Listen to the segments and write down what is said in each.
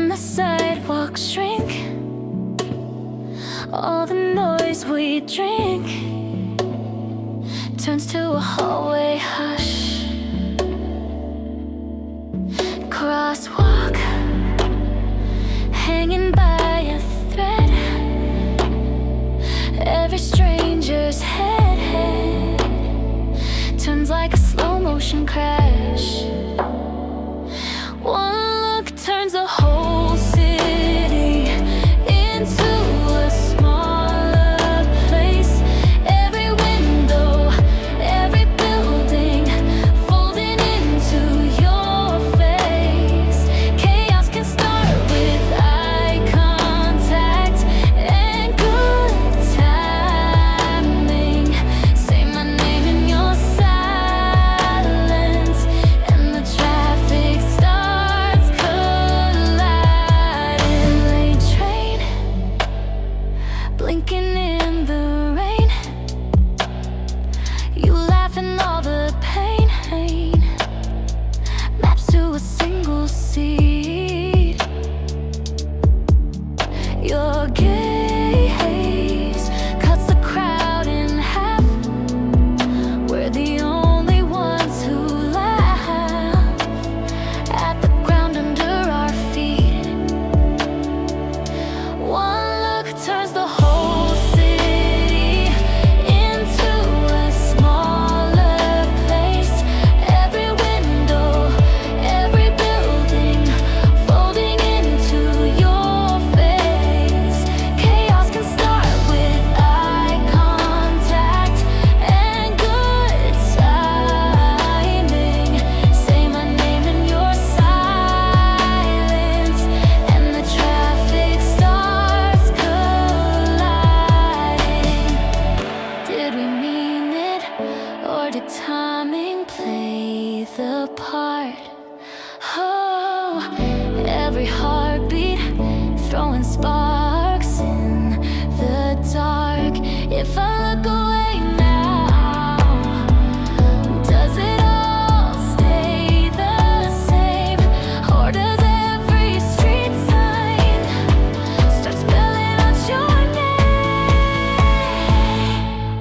when the sidewalks shrink, all the noise we drink turns to a hallway hush. Crosswalk, hanging by a thread, every stranger's head turns like a slow motion crash. One look turns a whole city into a smaller place. Every window, every building folding into your face. Chaos can start with eye contact and good timing. Say my name in your silence, and the traffic starts colliding. Late train, blinking in the rain, you laugh in all the pain. Maps to a single seat, your gaze cuts the crowd in half. We're the only ones who laugh at the ground under our feet. One look turns the whole city into a smaller place. Every window, every building folding into your face. Chaos can start with eye contact and good timing. Say my name in your silence, and the traffic starts colliding. Did we mean it, or did timing play the part? Oh, every heartbeat throwing sparks in the dark. If I look away now, does it all stay the same, or does every street sign start spelling out your name?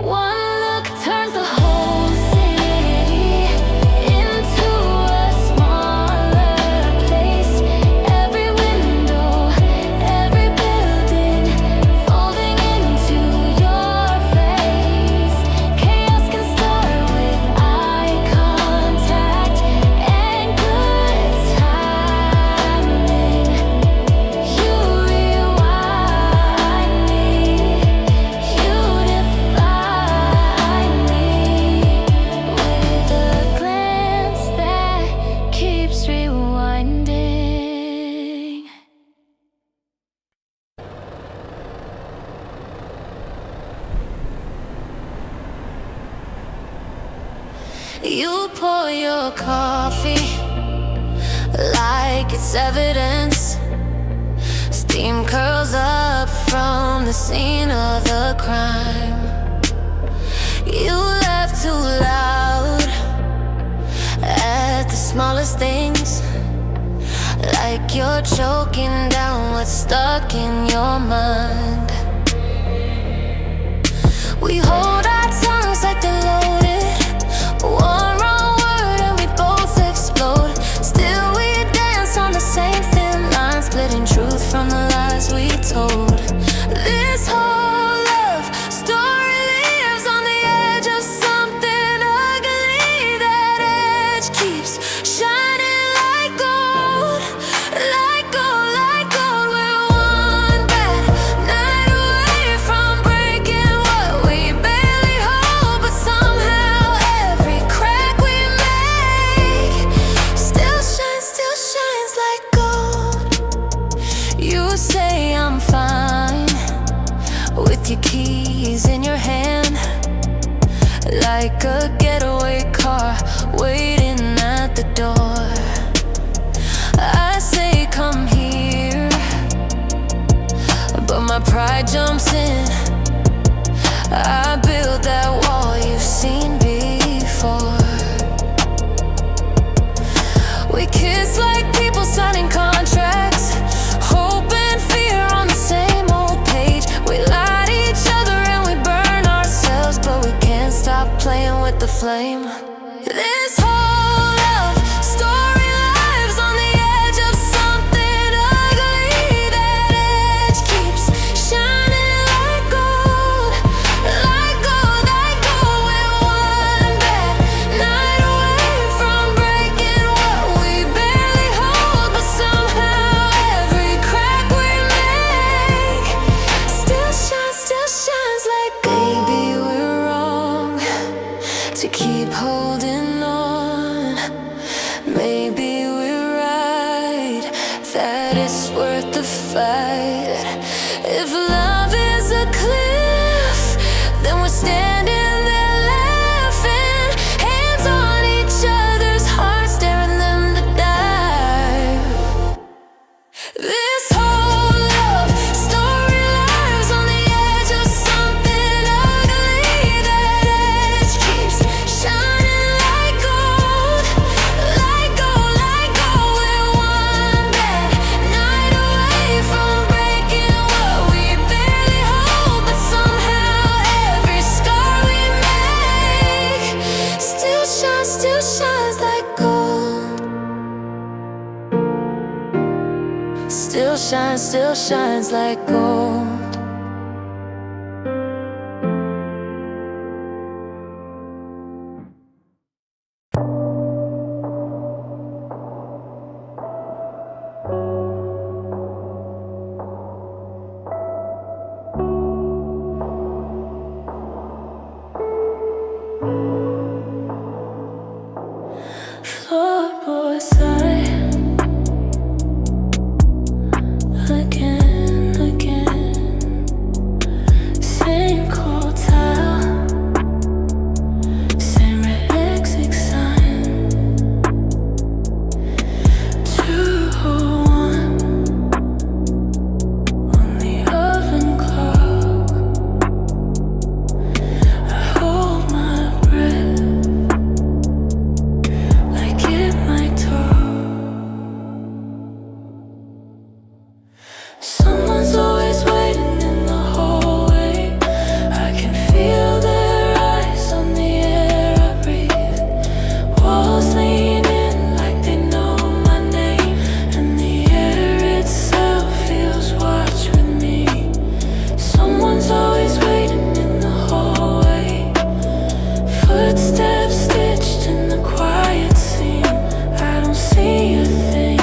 One look turns the whole city into a smaller place. Every window, every building folding into your face. Chaos can start with eye contact and good timing. You rewind me, you define me with a glance that keeps rewinding. You pour your coffee like it's evidence. Steam curls up from the scene of the crime. You laugh too loud at the smallest things, like you're choking down what's stuck in your mind. We hold our tongues like they're loaded. One wrong word and we both explode. Still we dance on the same thin line, splitting truth from the lies we told. This whole love story lives on the edge of something ugly. That edge keeps shining like gold, like gold, like gold. We're one bad night away from breaking what we barely hold, but somehow every crack we make still shines like gold. You say I'm fine with your keys in your hand, like a getaway car waiting at the door. I say come here, but my pride jumps in. I build that wall you've seen before. We kiss like people signing contracts. flame. This whole love story lives on the edge of something ugly. That edge keeps shining like gold, like gold, like gold. We're one bad night away from breaking what we barely hold, but somehow every crack we make still shines like gold. Maybe we're wrong to keep holding on. Maybe we're right, that it's worth the fight. If love is a cliff, then we're standing there laughing, hands on each other's hearts, daring them to dive. This whole love story lives on the edge of something ugly. That edge keeps shining like gold, like gold, like gold. We're one bad night away from breaking what we barely hold, but somehow every scar we make still shines like gold. Still shines like gold. Floorboard sigh again, again. Same cold tile, same red exit sign. 2:01 on the oven clock. I hold my breath like it might talk. Someone's always waiting in the hallway. I can feel their eyes on the air I breathe. Walls lean in like they know my name, and the air itself feels watch with me. Someone's always waiting in the hallway. Footsteps stitched in the quiet seam. I don't see a thing,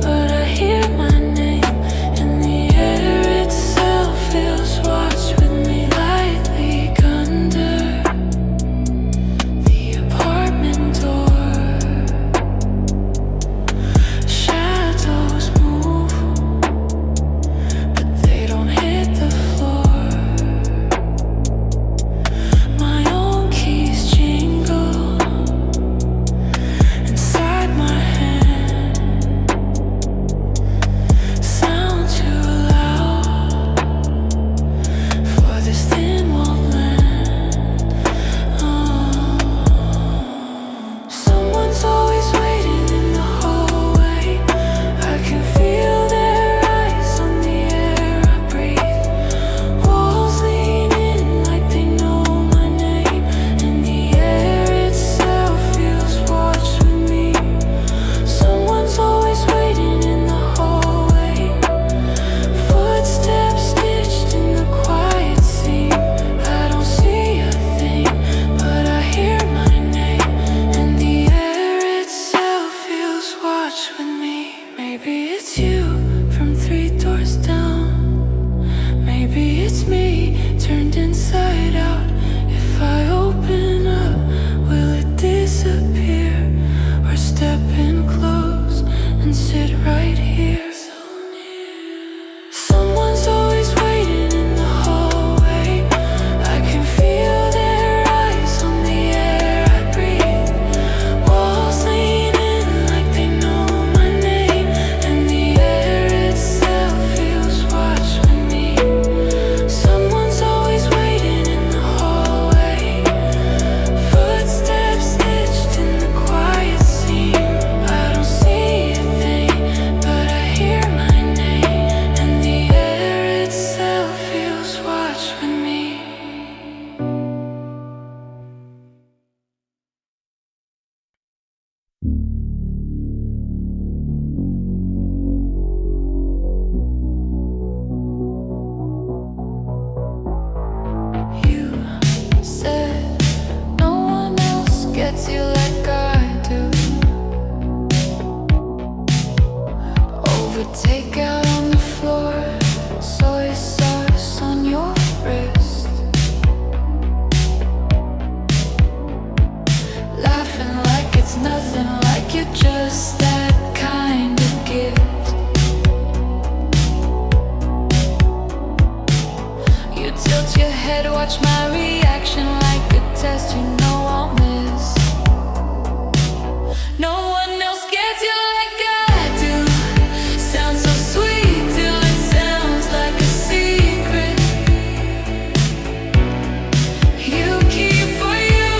but I hear my name, and the air itself feels watch with me. Light leak under the apartment door. Shadows move, but they don't hit the floor. My own keys jingle inside my hand. Sound too loud for this thin walled land. Someone's always waiting in the hallway. I can feel their eyes on the air I breathe. Walls lean in like they know my name, and the air itself feels watch with me. Someone's always waiting in the hallway. Footsteps stitched in the quiet seam. I don't see a thing, but I hear my name, and the air itself feels watch with me. Maybe it's you from 3 doors down. Maybe it's me turned inside out. If I open up, will it disappear, or step in close and sit right here? Someone's always waiting in the hallway. I can feel their eyes on the air I breathe. Walls lean in like they know my name, and the air take out on the floor, soy sauce on your wrist, laughing like it's nothing, like you're just that kind of gift. You tilt your head, watch my reaction like a test you know I'll miss. No one else gets you like I do. Sounds so sweet till it sounds like a secret you keep for you.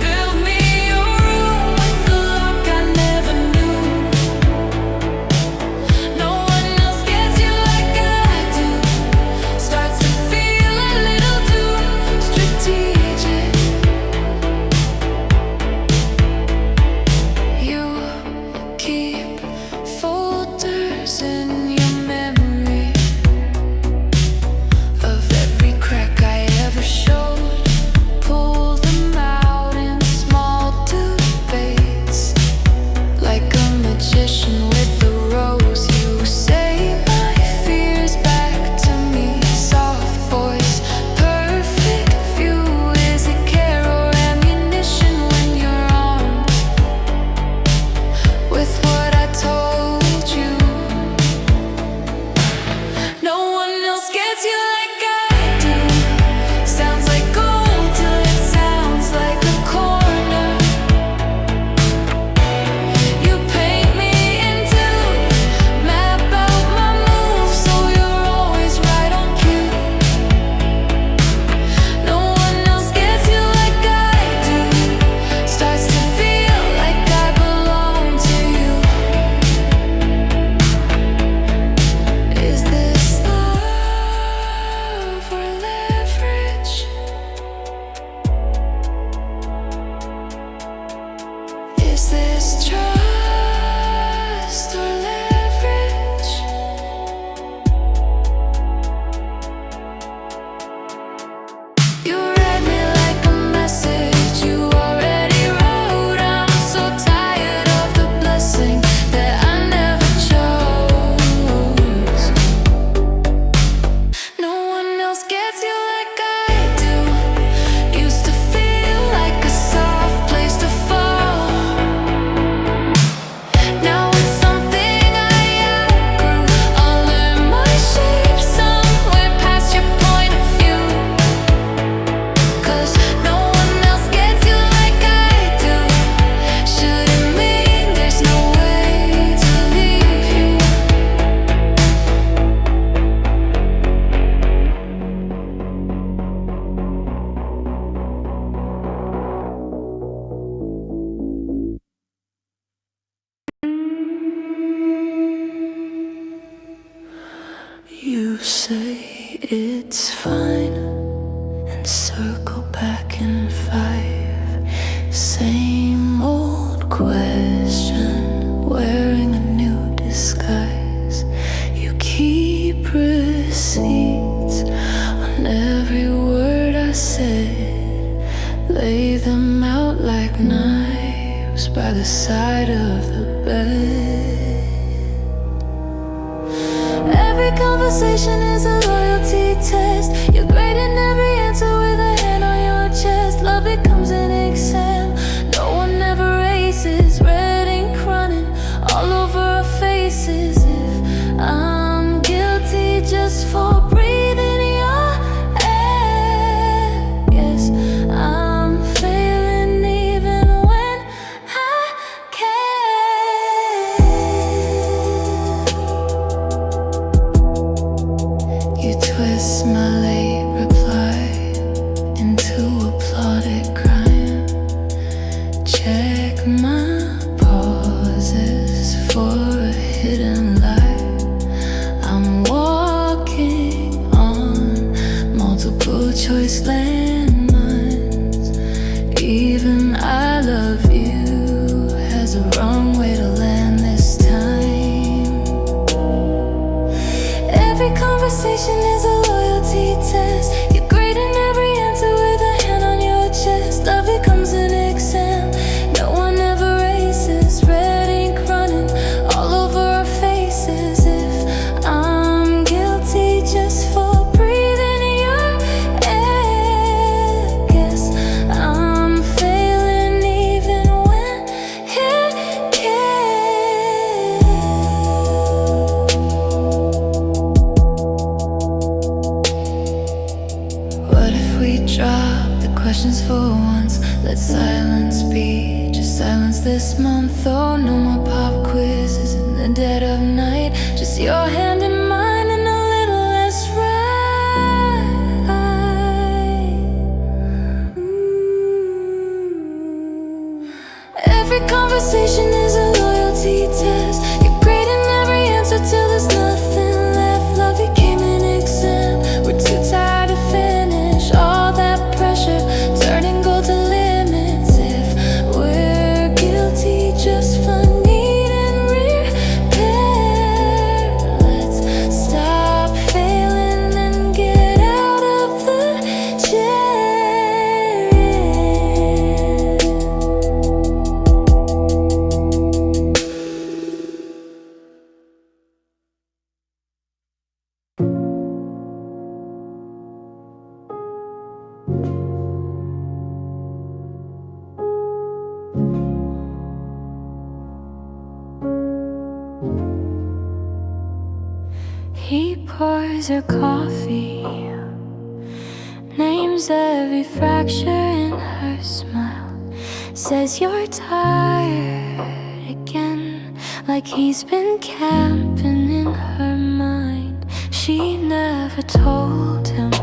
Build me a room with the lock I never knew. No one else gets you like I do. Starts to feel a little too strategic. You keep folders in your memory of every crack I ever showed. Pull them out in small debates, like a magician with a rose. You say my fears back to me, soft voice, perfect view. Is it care or ammunition when you're armed with what I told you? No one else gets you like I do. Sounds like gold till it sounds like a corner. You paint me into, map out my moves so you're always right on cue. No one else gets you like I do. Starts to feel like I belong to you. Is this love or leverage? Is this trust or leverage? You read me like a message you already wrote. I'm so tired of the blessing that I never chose. No one else gets you like I do. Used to feel like a soft place to fall. Now it's something I outgrew. I'll learn my shape somewhere past your point of view. 'Cause no one else gets you like I do. Shouldn't mean there's no way to leave you. You say it's fine and circle back in 5. Same old question, wearing a new disguise. You keep receipts on every word I said. Lay them out like knives by the side of the bed. Every conversation is a loyalty test. You're great in every answer with a hand on your chest. Love becomes an exam no one ever races. Red ink running all over our faces. If I'm guilty just for breathing your air, yes, I'm failing even when I care. You twist my late reply into a plotted crime. Check my pauses for a hidden lie. I'm walking on multiple choice landmines. Even I love you has a wrong way to land this time. Every conversation is a loyalty test. You're great in every answer with a hand on your chest. Love becomes an exam no one ever races. Red ink running all over our faces. this month. Oh, no more pop quizzes in the dead of night. Just your hand in mine and a little less right. Every conversation is a loyalty test. You're great in every answer till there's nothing left. Love became an exam. We're too tired to finish all that pressure, turning gold to limits. If we're guilty just for needing repair, let's stop failing and get out of the chair. He pours her coffee, names every fracture in her smile, says you're tired again, like he's been camping in her mind. She never told him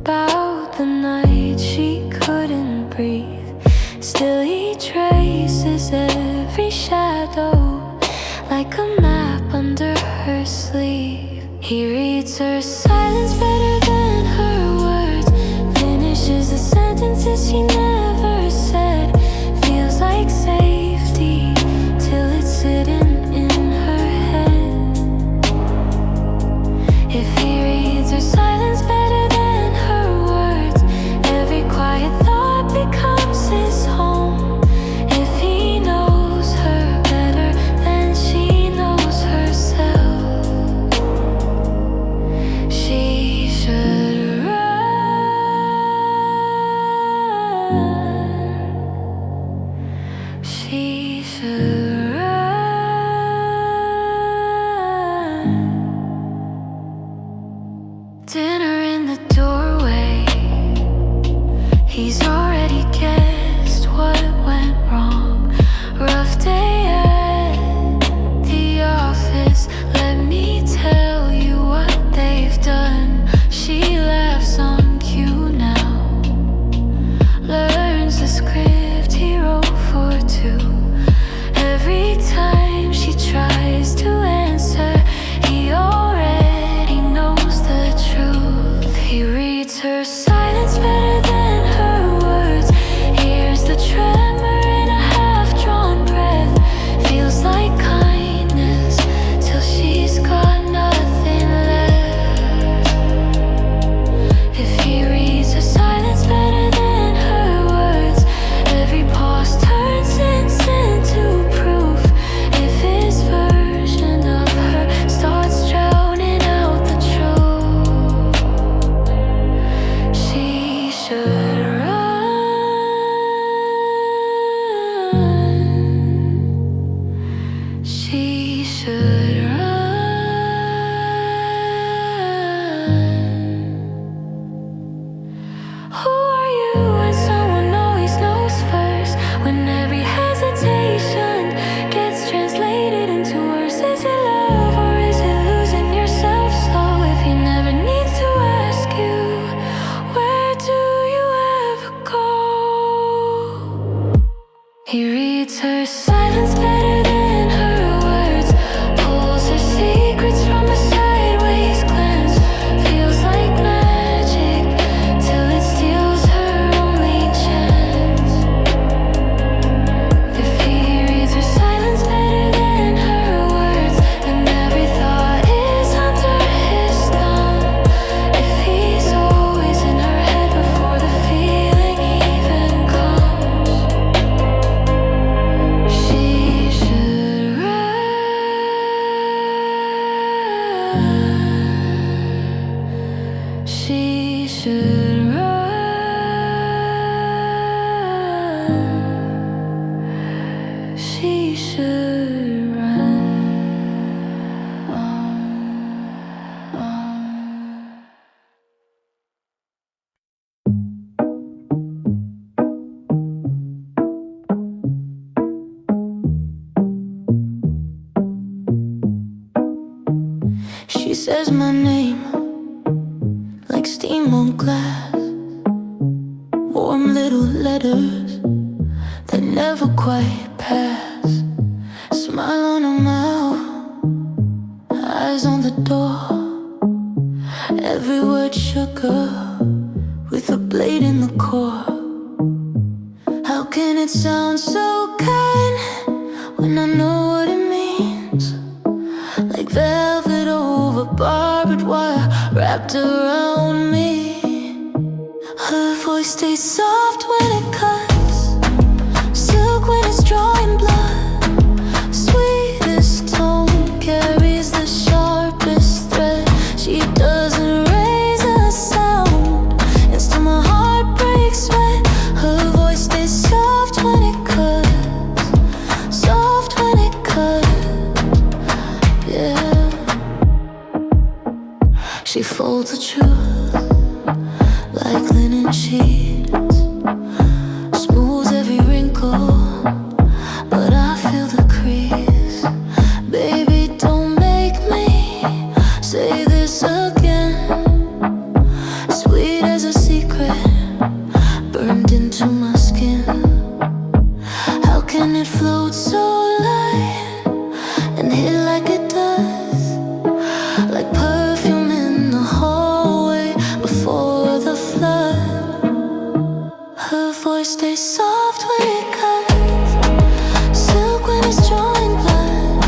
about the night she couldn't breathe. Still he traces every shadow like a map under her sleeve. He reads her silence better than her words, finishes the sentences she never said. Feels like safety till it's sitting in her head. If he reads her silence better than her words, every quiet thought becomes his home. If he knows her better than she knows herself, she should run. She should run. Dinner in the doorway. He's already guessed what went wrong. Rough day at the office. Let me tell you what they've done. She laughs on cue now, learns the script he wrote for two. She says my name like steam on glass, warm little letters that never quite pass. Smile on her mouth, eyes on the door. Every word sugar with a blade in the core. How can it sound so kind when I know what it means? Like velvet over barbed wire wrapped around me. Her voice stays soft when it cuts, silk when it's drawing blood. Sweetest tone carries the sharpest thread. She doesn't raise a sound, and still my heart breaks when her voice stays soft when it cuts, soft when it cuts, yeah. She folds the truth like linen sheets, smooths every wrinkle, but I feel the crease. Baby, don't make me say this again. Sweet as a secret, burned into my skin. How can it float so light and hit like it does? Like perfume in the hallway before the flood. Her voice stays soft when it cuts, silk when it's drawing blood.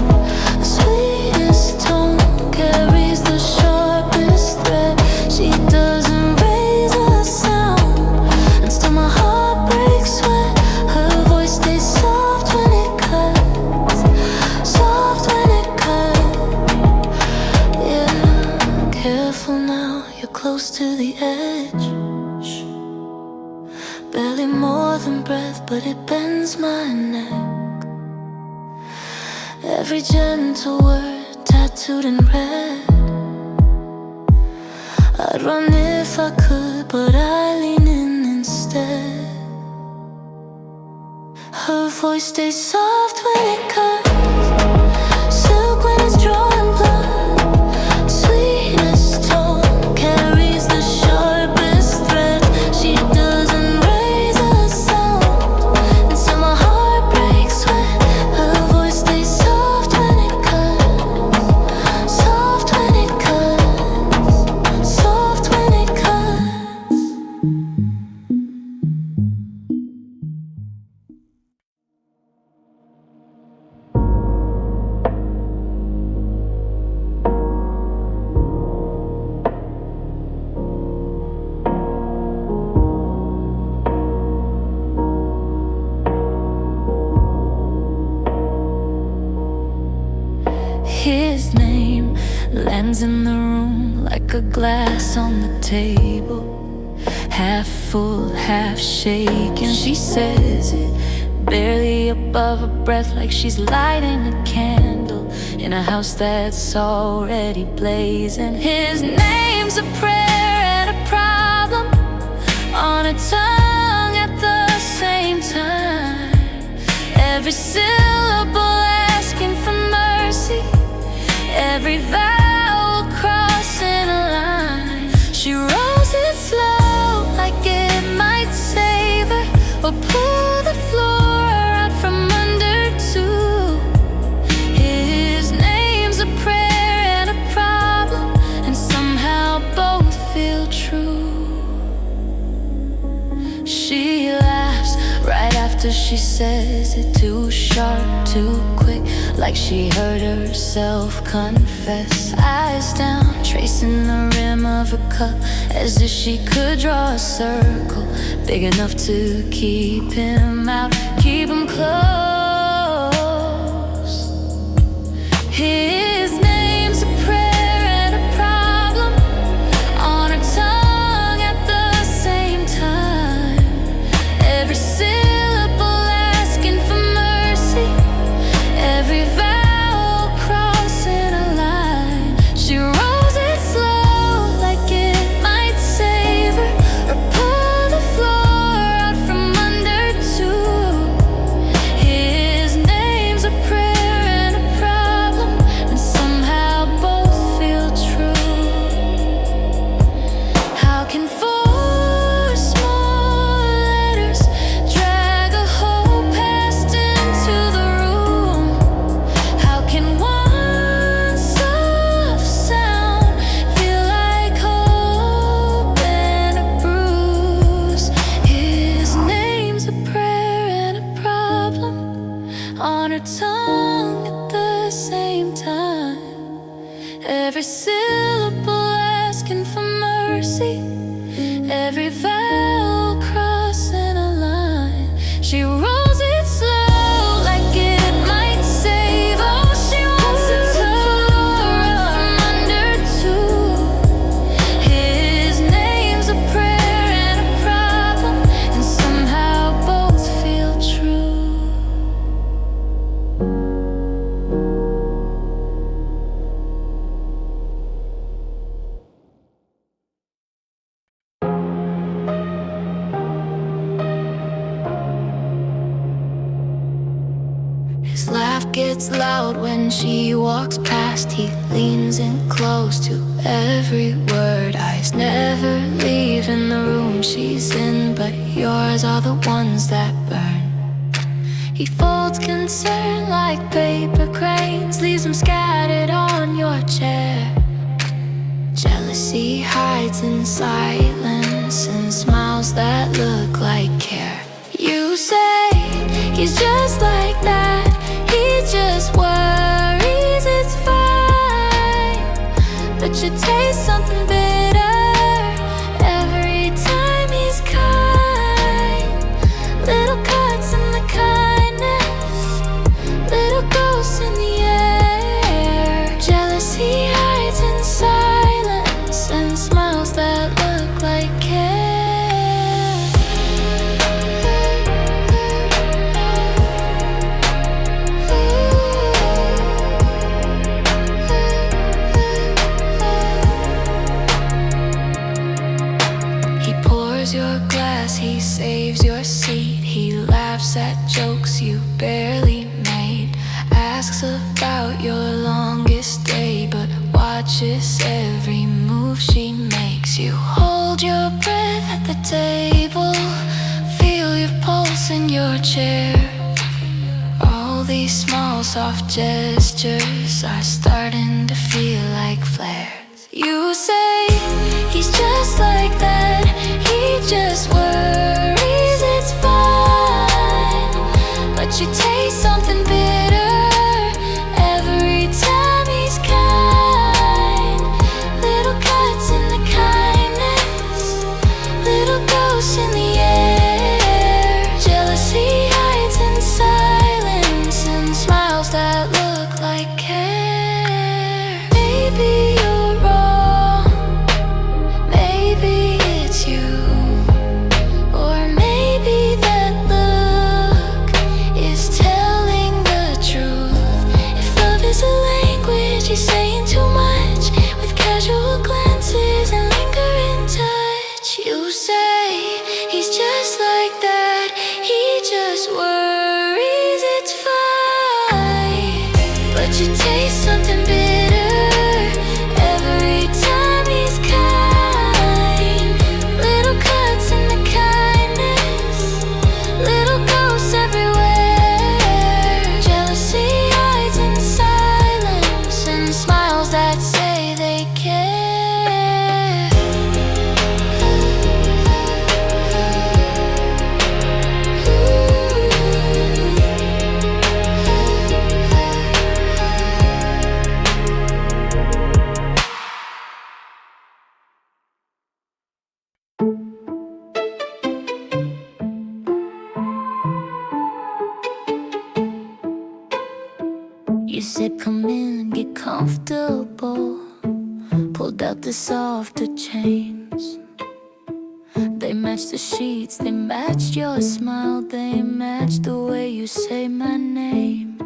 The sweetest tone carries the sharpest thread. She doesn't raise a sound, and still my heart breaks when her voice stays soft when it cuts, soft when it cuts, yeah. Careful now, you're close to the edge. Shh. Barely more than breath, but it bends my neck. Every gentle word tattooed in red. I'd run if I could, but I lean in instead. Her voice stays soft when it cuts, silk when it's drawing blood. Sweetest tone carries the sharpest thread. She doesn't raise a sound, and still my heart breaks when her voice stays soft when it cuts, soft when it cuts, soft when it cuts. His name lands in the room like a glass on the table, half full, half shaken. She says it barely above her breath, like she's lighting a candle in a house that's already blazing. His name's a prayer and a problem on a tongue at the same time. Every syllable asking for mercy, every vowel crossing a line. She rolls it slow like it might save her, or pull the floor out from under too. His name's a prayer and a problem, and somehow both feel true. She laughs right after she says it, too sharp, too quick, like she heard herself confess. Eyes down, tracing the rim of her cup, as if she could draw a circle big enough to keep him out, keep him close. His name's a prayer and a problem on her tongue at the same time. Every syllable asking for mercy, every vowel crossing a line. She rolls it slow like it might save her, or pull the floor out from under too. His wrong at the same time. Every syllable asking for mercy, every vowel crossing a line. She rolls it slow like it might save. Oh, she wants to tore up from under too. His name's a prayer and a problem, and somehow both feel true. His laugh gets loud when she walks past. He leans in close to every word. Eyes never leaving the room she's in, but yours are the ones that burn. He folds concern like paper cranes, leaves them scattered on your chair. Jealousy hides in silence and smiles that look like care. You say he's just like that, he just worries, it's fine. But you taste something bitter every time he's kind. Little cuts in the kindness, little ghosts in the air. Jealousy hides in silence and smiles that look like care. Your glass, he saves your seat. He laughs at jokes you barely made, asks about your longest day, but watches every move she makes. You hold your breath at the table, feel your pulse in your chair. All these small soft gestures are starting to feel like flares. You say he's just like that, he just worries, it's fine. But you taste something bitter every time he's kind. Little cuts in the kindness, little ghosts in the air. Jealousy hides in silence and smiles that look like care. Maybe you're wrong, maybe it's you, or maybe that look is telling the truth. If love is a language, he's saying too much with casual glances and lingering touch. You say he's just like that, he just worries, it's fine. But you taste something bitter every time he's kind. Little cuts in the kindness, little ghosts everywhere. Jealousy hides in silence and smiles that say they care. You said come in, get comfortable. Pulled out the softer chains. They matched the sheets, they matched your smile, they matched the way you say my name.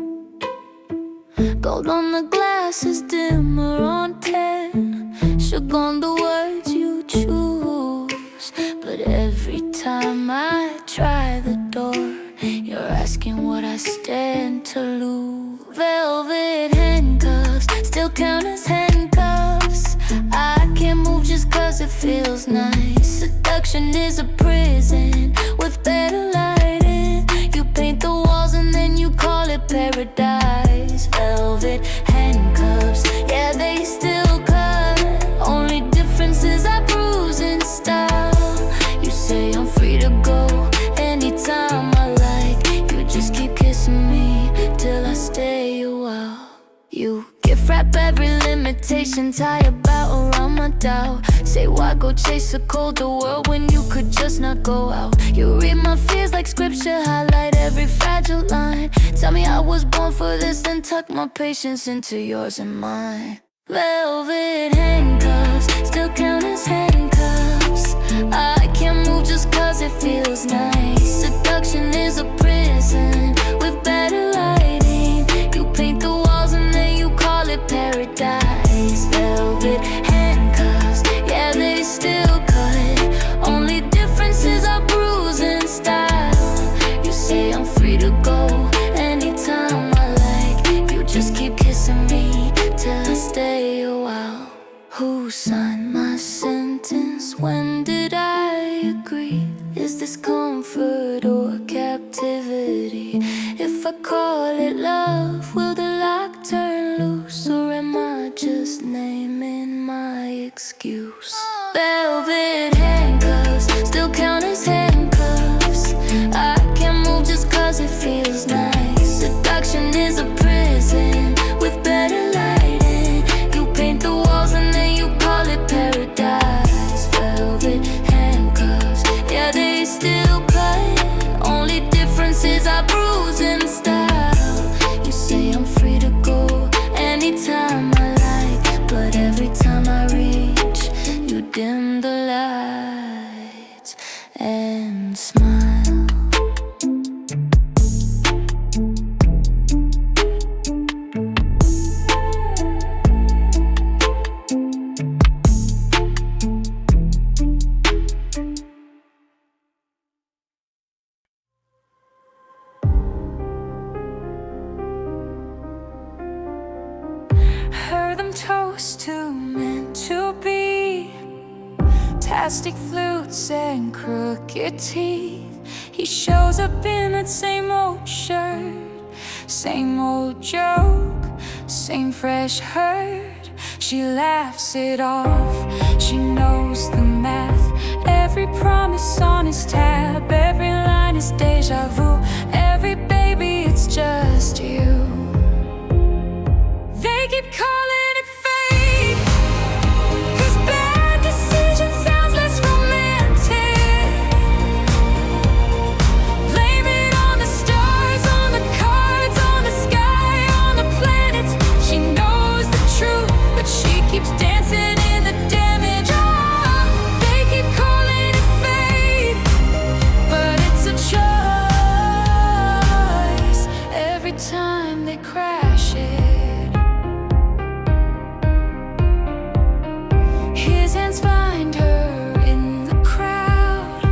Gold on the glass is dimmer on 10. Shook on the words you choose. But every time I try the door, you're asking what I stand to lose. Velvet handcuffs still count as handcuffs. I can't move just cause it feels nice. Seduction is a prison with better lighting. You paint the walls and then you call it paradise. Velvet handcuffs, yeah, they still cut. Only difference is I bruise in style. You say I'm free to go anytime I like. You just keep kissing me till I stay. Wrap every limitation, tie a bow around my doubt. Say why go chase a colder world when you could just not go out. You read my fears like scripture, highlight every fragile line. Tell me I was born for this, then tuck my patience into yours and mine. Velvet handcuffs, still count as handcuffs. I can't move just cause it feels nice. Seduction is a prison with better lighting. You paint the walls and then you call it paradise. Velvet handcuffs, yeah, they still cut. Only difference is our bruising style. You say I'm free to go anytime I like. You just keep kissing me till I stay a while. Who signed my sentence? When did I agree? Is this comfort or captivity? If I call it love, will the lock turn loose? Or am I just naming my excuse? Velvet handcuffs, still count as handcuffs. I can't move just cause it feels nice. Seduction is a prison with better lighting. You paint the walls and then you call it paradise. Velvet handcuffs, yeah, they still cut. Only difference is our bruising style. You say I'm free to go anytime I like, but every time I reach, you dim the lights and smile. Heard them toast to meant to be. Plastic flutes and crooked teeth. He shows up in that same old shirt, same old joke, same fresh hurt. She laughs it off, she knows the math. Every promise on his tab, every line is deja vu. Every baby, it's just you. They keep calling it fate, 'cause bad decision sounds less romantic. Blame it on the stars, on the cards, on the sky, on the planets. She knows the truth, but she keeps dancing in the damage. Oh, they keep calling it fate, but it's a choice every time they crash it. His hands find her in the crowd.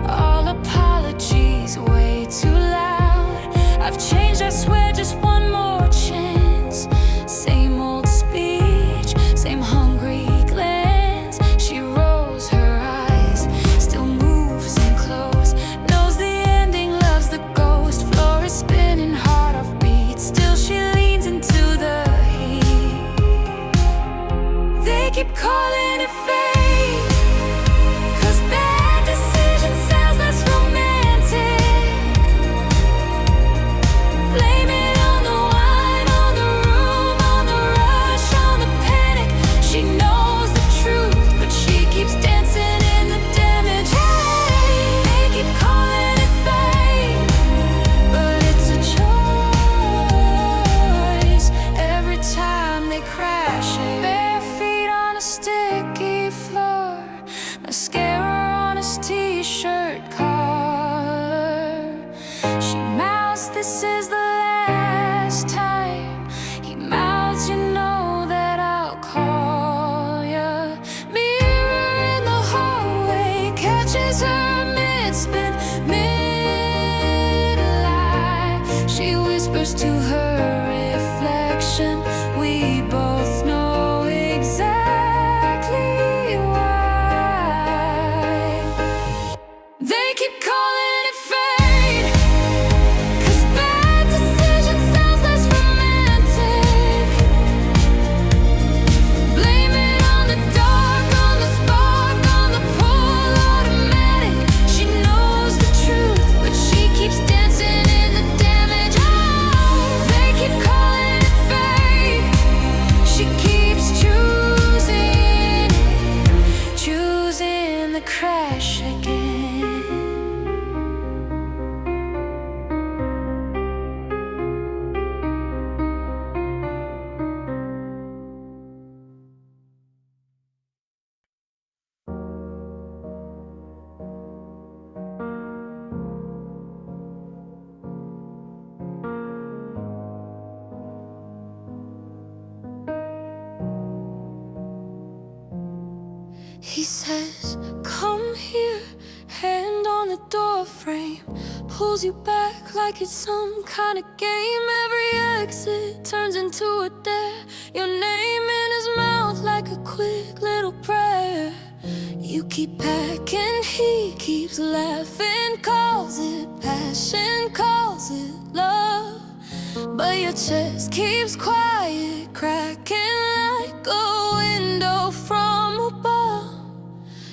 All apologies way too loud. I've changed, I swear, just one more chance. Same old speech, same hungry glance. She rolls her eyes, still moves in close. Knows the ending, loves the ghost. Floor is spinning, heart off beat. Still she leans into the heat. They keep calling it fate, 'cause bad decision sounds less romantic. Blame it on the wine, on the room, on the rush, on the panic. She knows the truth, but she keeps dancing in the damage. Hey, they keep calling it fate, but it's a choice every time they crash it. Bare feet on a stick, He says, come here, hand on the door frame, pulls you back like it's some kind of game. Every exit turns into a dare, your name in his mouth like a quick little prayer. You keep packing, he keeps laughing, calls it passion, calls it love. But your chest keeps quiet, cracking like a window from above.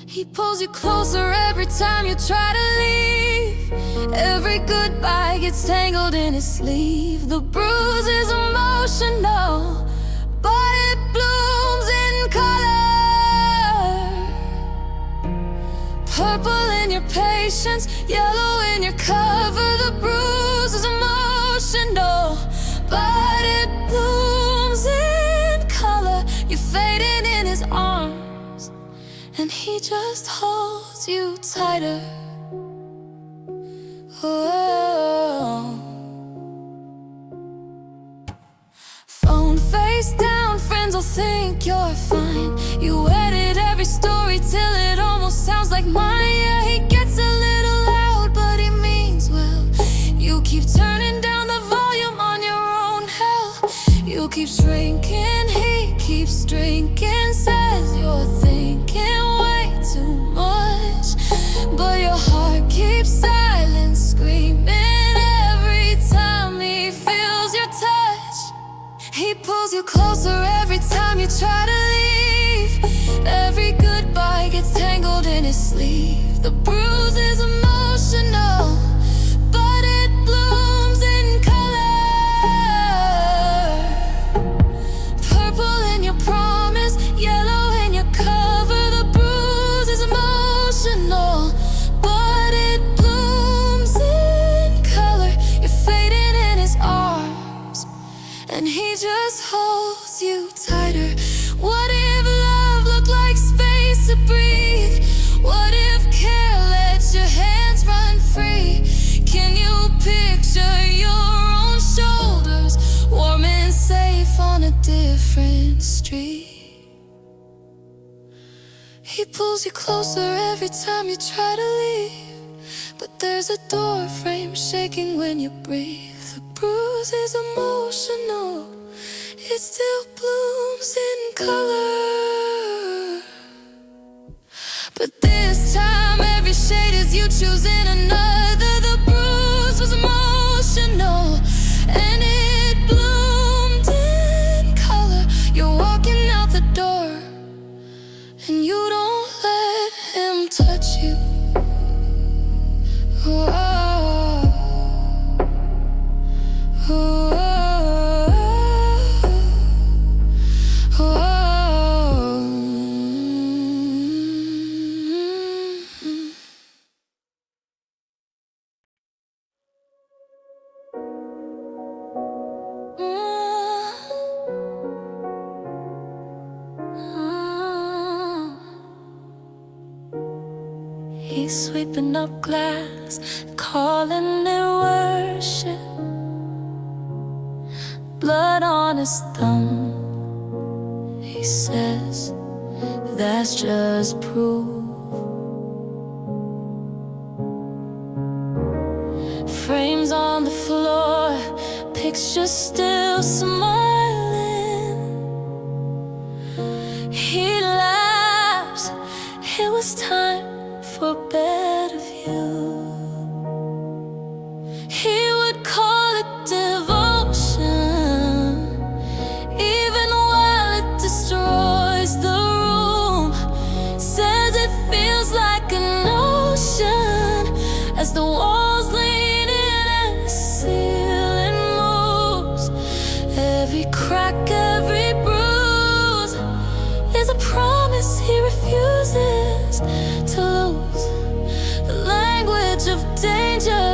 He pulls you closer every time you try to leave. Every goodbye gets tangled in his sleeve. The bruise is emotional, but it blooms in color. Purple in your patience, yellow in your cover. The bruise is emotional, but it blooms in color. You're fading in his arms, and he just holds you tighter. Oh. Phone face down, friends will think you're fine. You edit every story till it almost sounds like mine. Yeah, he gets a little loud, but he means well. You keep turning down the volume on your own hell. You keep shrinking, he keeps drinking. Says you're thinking way too much, but your heart keeps silent, screaming every time he feels your touch. He pulls you closer every time you try to leave. Every goodbye gets tangled in his sleeve. The bruise is emotional, but it blooms in color. Purple in your promise, yellow in your cover. The bruise is emotional, but it blooms in color. You're fading in his arms, and he just holds you tighter. What if love looked like space to breathe? What if care let your hands run free? Can you picture your own shoulders, warm and safe on a different street? He pulls you closer every time you try to leave, but there's a door frame shaking when you breathe. The bruise is emotional, it still blooms in color. But this time every shade is you choosing another. The bruise was emotional, and it bloomed in color. You're walking out the door, and you don't let him touch you. Oh. He's sweeping up glass, calling it worship. Blood on his thumb, he says, that's just proof. Frames on the floor, pictures still smiling. He laughs, it was time for a better view. He would call it devotion, even while it destroys the room. Says it feels like an ocean as the walls lean in and the ceiling moves. Every crack, every bruise is a promise he refuses to lose. The language of danger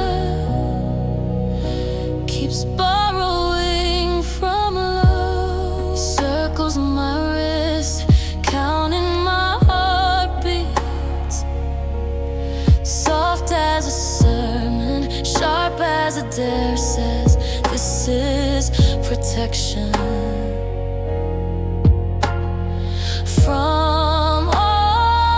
keeps borrowing from love. Circles my wrist, counting my heartbeats. Soft as a sermon, sharp as a dare. Says this is protection from all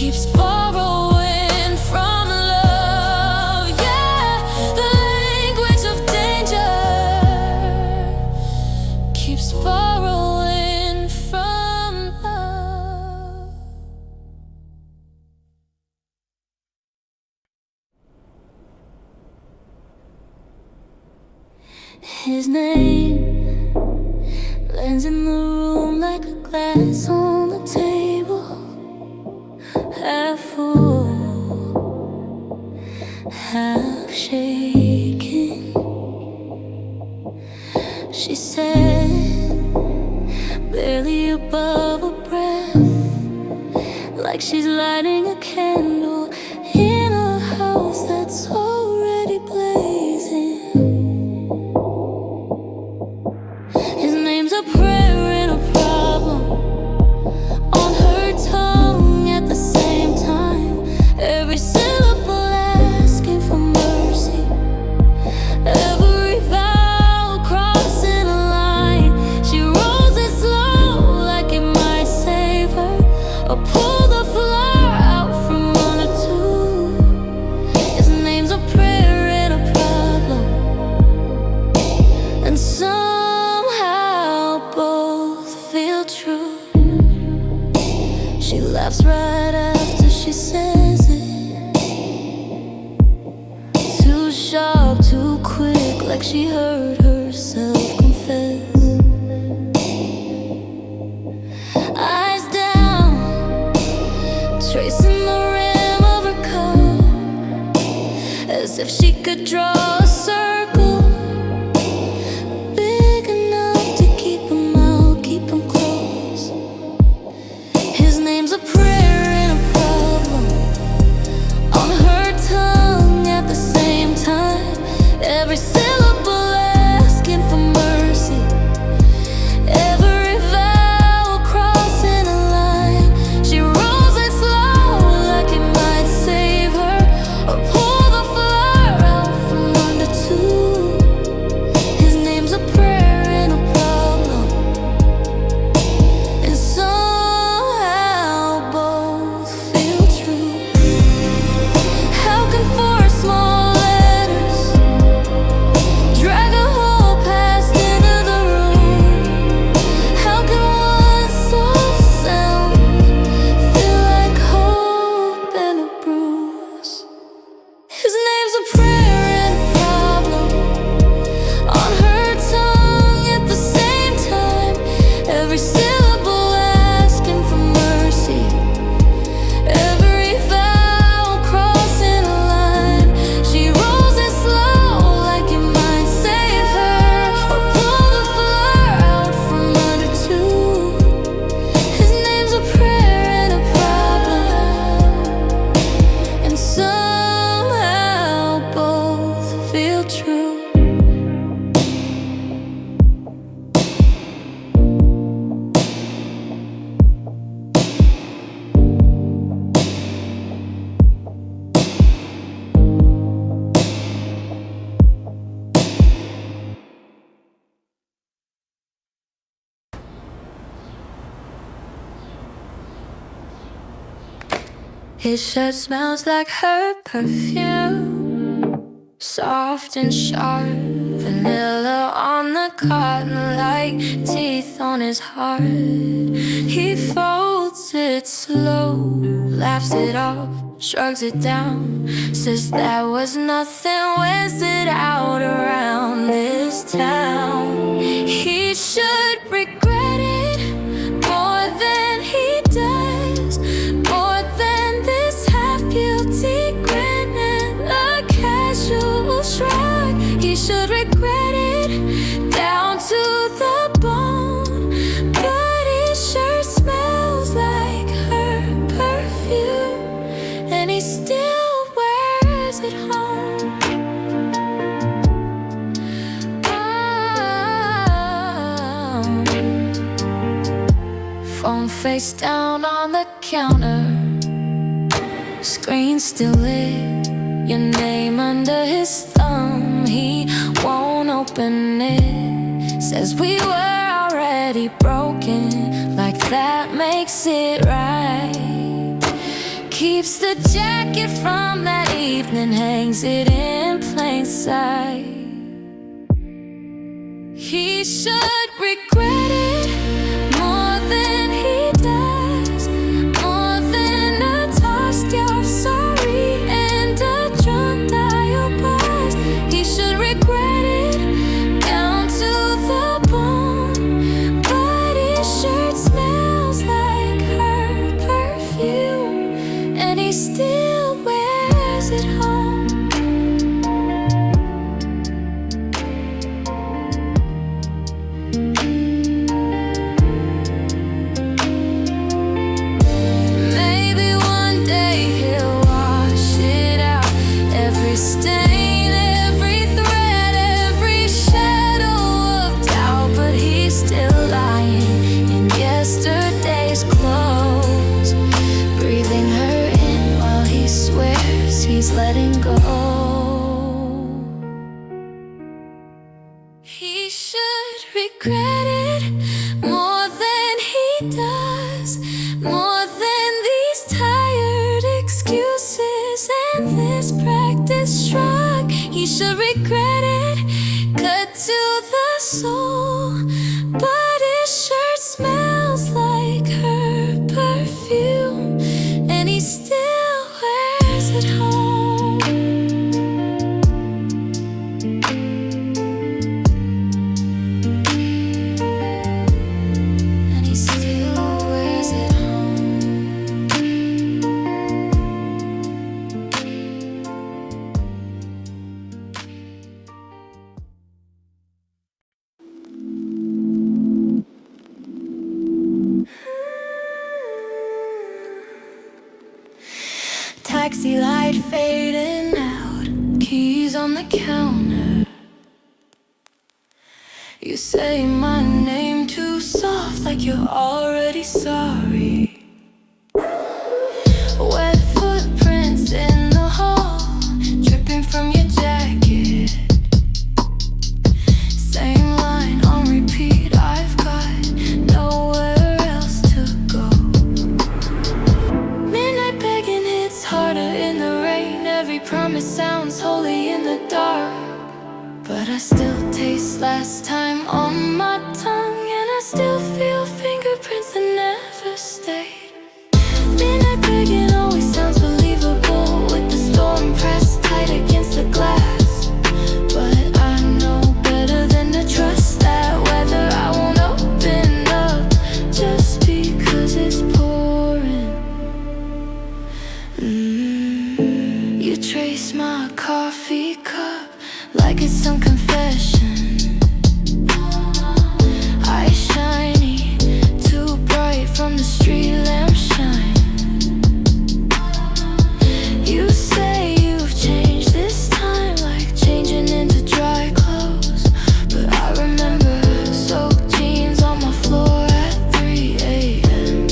keeps borrowing from love. Yeah, the language of danger keeps borrowing from love. His name lands in the room like a glass on the table, half full, half shaken. She said, barely above her breath, like she's lighting a candle in a house that's already blazing. His name's a prayer and a problem on her tongue at the same time. Every syllable asking for mercy, every vowel crossing a line. She rolls it slow like it might save her, or pull the floor out from under too. His name's a prayer and a problem, and somehow both feel true. She laughs right after she says it, too sharp, too quick, like she heard herself confess. Eyes down, tracing the rim of her cup, as if she could draw a circle big enough to keep him out, keep him close. His name's a prayer and a problem on her tongue at the same time. Every syllable asking for mercy, every vowel crossing a line. She rolls it slow like it might save her, or pull the floor out from under too. His name's a prayer and a problem, and somehow both feel true. How can four small letters drag a whole past into the room? How can one soft sound feel like hope and a bruise? His name's a prayer and a problem on her tongue at the same time. Every syllable asking for mercy, every vowel crossing a line. She rolls it slow like it might save her, or pull the floor out from under too. His name's a prayer and a problem, and somehow both feel true. His shirt smells like her perfume, soft and sharp, vanilla on the cotton, like teeth on his heart. He folds it slow, laughs it off, shrugs it down, says that was nothing, wears it out around this town. He should regret it more than he does, more than this half-guilty grin and a casual shrug. He should regret it down to the bone, but he sure smells like her perfume, and he still wears it home. Phone face down on the counter, screen still lit, your name under his thumb. He won't open it, says we were already broken, like that makes it right. Keeps the jacket from that evening, hangs it in plain sight. He should regret it more than he does, more than a tossed off sorry and a drunk dial buzz. He should regret it down to the bone, but his shirt smells like her perfume, and he still wears it home. Maybe one day he'll wash it out, every stain, every thread, every shadow of doubt, but he's still lying in yesterday's clothes, breathing her in while he swears he's letting go. He should regret it more than he does, more than these tired excuses and this practice shrug. He should regret it, cut to the soul, but his shirt smells like her perfume, and he still wears it home. And he still wears it home. Taxi light fading out, keys on the counter. You say my name too soft, like you're already sorry. Wet footprints in the hall, dripping from your jacket. Same line on repeat, I've got nowhere else to go. Midnight begging hits harder in the rain, every promise sounds holy in the dark. But I still taste last time on my tongue, and I still feel fingerprints that never stayed. Midnight begging always sounds believable, with the storm pressed tight against the glass. But I know better than to trust that weather. I won't open up just because it's pouring. You trace my coffee cup like it's some confession. Eyes shiny, too bright from the street lamp shine. You say you've changed this time, like changing into dry clothes. But I remember soaked jeans on my floor at 3 a.m.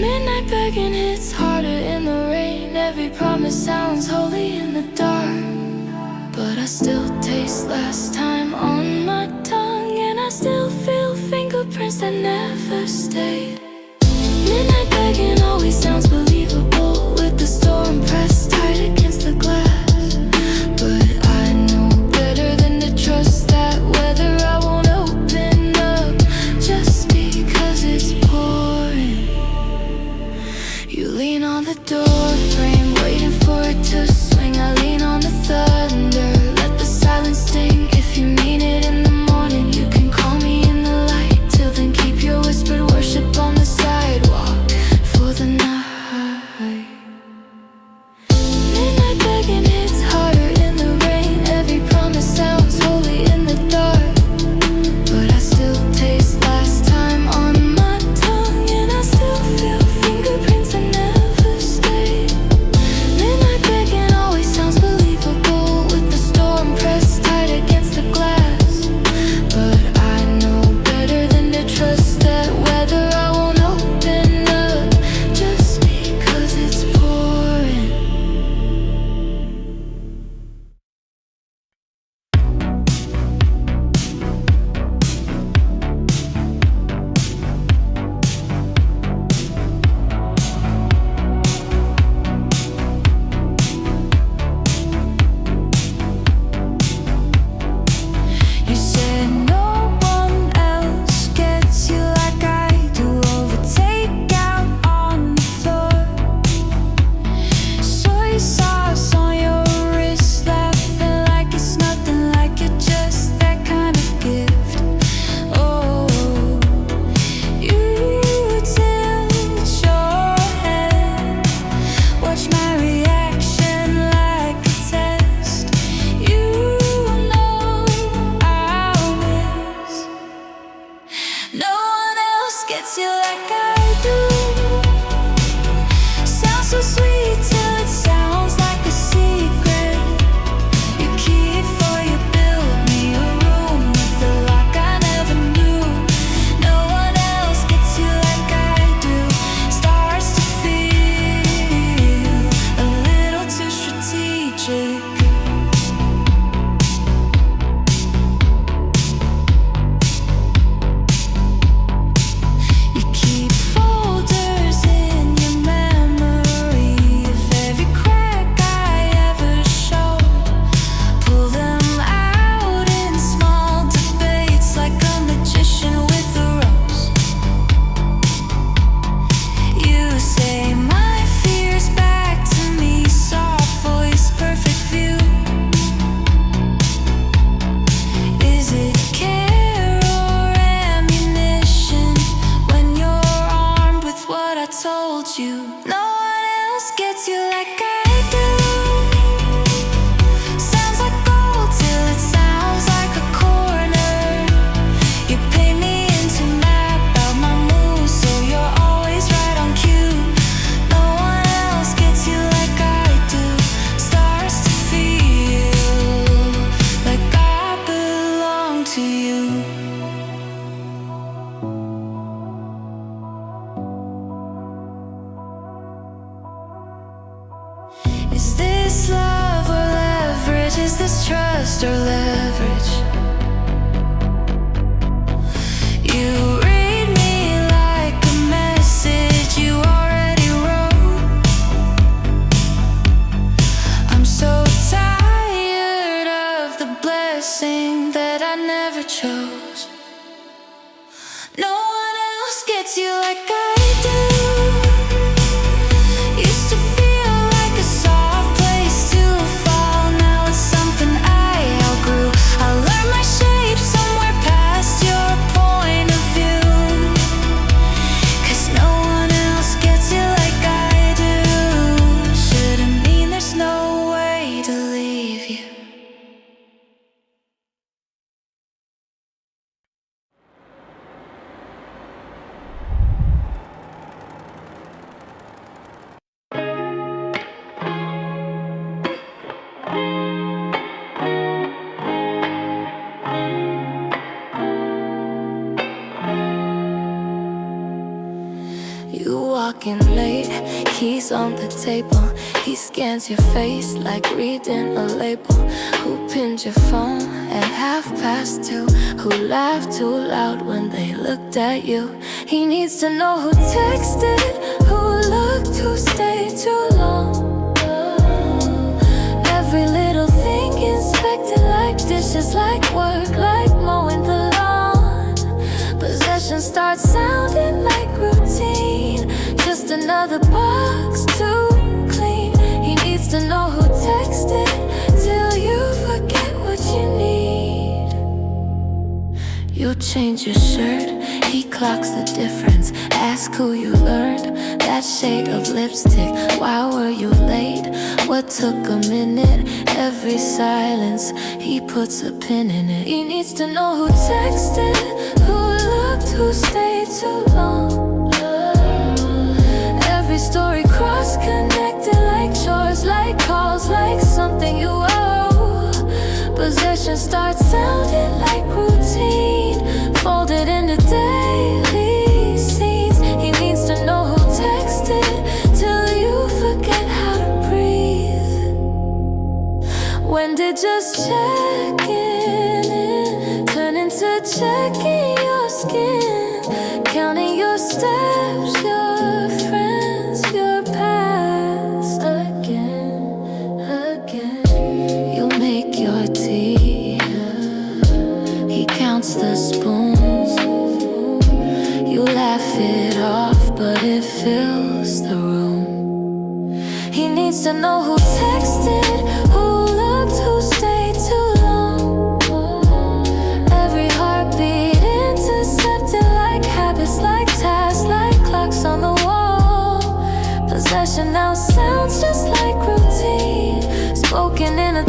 Midnight begging hits harder in the rain, every promise sounds holy in the dark. But I still taste last time on my tongue, and I still feel fingerprints that never stayed. Midnight begging always sounds believable, with the storm pressed tight against the glass. But I know better than to trust that weather. I won't open up just because it's pouring. You lean on the door frame, waiting for it to swing. I lean on the thunder, let the silence sting. If you mean it in the morning, you can call me in the light. Till then keep your whispered worship on the sidewalk for the night. Midnight begging hits harder in the rain, every promise sounds holy in the dark. But I still taste last time on my tongue, and I still feel fingerprints that never stay. I told you. No one else gets you like I do. Sounds like gold till it sounds like a corner. You pay me in to map out my moves, so you're always right on cue. No one else gets you like I do. Starts to feel like I belong to you. Is this love or leverage? Is this trust or leverage? You read me like a message you already wrote. I'm so tired of the blessing that I never chose. No one else gets you like I do. Used to feel like a soft place to fall. Now it's something I outgrew. I learned my shape somewhere past your point of view. 'Cause no one else gets you like I do. Shouldn't mean there's no way to leave you. You walk in late, keys on the table. He scans your face like reading a label. Who pinned your phone at 2:30? Who laughed too loud when they looked at you? He needs to know who texted, who looked, who stayed too long. Every little thing inspected, like dishes, like work, like mowing the lawn. Possession starts sounding like routine, just another box to clean. He needs to know who texted till you forget what you need. You change your shirt, he clocks the difference. Ask who you learned that shade of lipstick. Why were you late? What took a minute? Every silence, he puts a pin in it. He needs to know who texted, who looked, who stayed too long. Every story cross-connected, like chores, like calls, like something you owe. Possession starts sounding like routine, folded into daily scenes. He needs to know who texted till you forget how to breathe. When did just checking in turn into checking your skin? Counting your steps, your friends, your past. Again, you make your tea. He counts the spoons. You laugh it off, but it fills the room. He needs to know who texted, who looked, who stayed too long. Every heartbeat intercepted, like habits, like tasks, like clocks on the wall. Possession now sounds just like routine, spoken in a